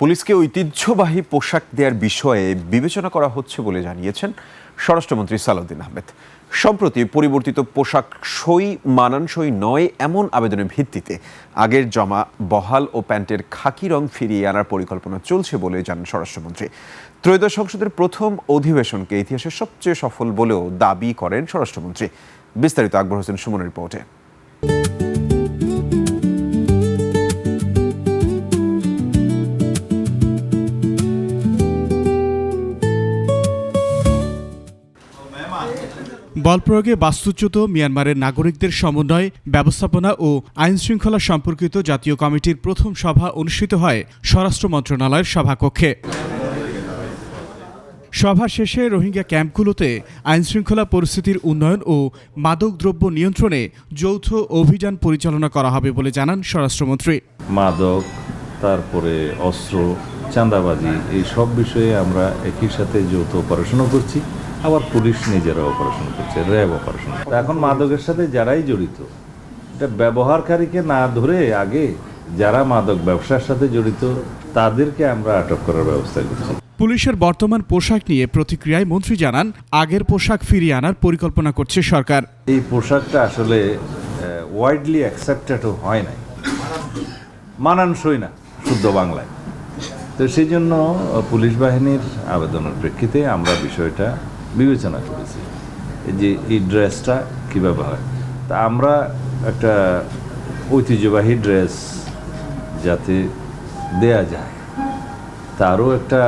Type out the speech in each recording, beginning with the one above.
পুলিশকে ঐতিহ্যবাহী পোশাক দেওয়ার বিষয়ে বিবেচনা করা হচ্ছে বলে জানিয়েছেন স্বরাষ্ট্রমন্ত্রী সালাউদ্দিন আহমেদ। সম্প্রতি পরিবর্তিত পোশাক মানানসই নয় এমন আবেদনের ভিত্তিতে আগের জমা বহাল ও প্যান্টের খাকি রং ফিরিয়ে আনার পরিকল্পনা চলছে বলে জানান স্বরাষ্ট্রমন্ত্রী। ত্রয়োদশ সংসদের প্রথম অধিবেশনকে ইতিহাসের সবচেয়ে সফল বলেও দাবি করেন স্বরাষ্ট্রমন্ত্রী। বিস্তারিত আকবর হোসেন সুমনের রিপোর্টে। বল প্রয়োগে বাস্তুচ্যুত মিয়ানমারের নাগরিকদের সমন্বয়, ব্যবস্থাপনা ও আইনশৃঙ্খলা সম্পর্কিত জাতীয় কমিটির প্রথম সভা অনুষ্ঠিত হয় স্বরাষ্ট্র মন্ত্রণালয়ের সভাকক্ষে। সভা শেষে রোহিঙ্গা ক্যাম্পগুলোতে আইনশৃঙ্খলা পরিস্থিতির উন্নয়ন ও মাদকদ্রব্য নিয়ন্ত্রণে যৌথ অভিযান পরিচালনা করা হবে বলে জানান স্বরাষ্ট্রমন্ত্রী। মাদক, তারপরে অস্ত্র, চাঁদাবাজি, এই সব বিষয়ে আমরা একই সাথে যৌথ অপারেশনও করছি। আবার পুলিশ নিজেরা অপারেশন করছে, র্যাব অপারেশন। এখন মাদকের সাথে যারাই জড়িত, এটা ব্যবহারকারীকে না ধরে আগে যারা মাদক ব্যবসার সাথে জড়িত তাদেরকে আমরা আটক করার ব্যবস্থা করছি। পুলিশের বর্তমান পোশাক নিয়ে প্রতিক্রিয়ায় মন্ত্রী জানান, আগের পোশাক ফিরিয়ে আনার পরিকল্পনা করছে সরকার। এই পোশাকটা আসলে ওয়াইডলি অ্যাকসেপ্টেড হয় নাই, মানানসই না শুদ্ধ বাংলায়। তো সেই জন্য পুলিশ বাহিনীর আবেদনের প্রেক্ষিতে আমরা বিষয়টা বিবেচনা করেছি যে এই ড্রেসটা কীভাবে হয়। তা আমরা একটা ঐতিহ্যবাহী ড্রেস যাতে দেয়া যায় তারও একটা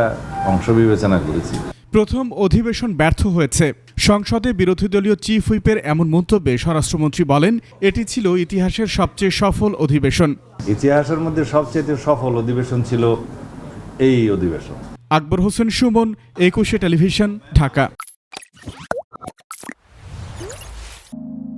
অংশ বিবেচনা করেছি। প্রথম অধিবেশন ব্যর্থ হয়েছে। সংসদে বিরোধী দলীয় চিফ হুইপের এমন মন্তব্যে স্বরাষ্ট্রমন্ত্রী বলেন, এটি ছিল ইতিহাসের সবচেয়ে সফল অধিবেশন। ইতিহাসের মধ্যে সবচেয়ে সফল অধিবেশন ছিল এই অধিবেশন। আকবর হোসেন সুমন, 21 টেলিভিশন, ঢাকা।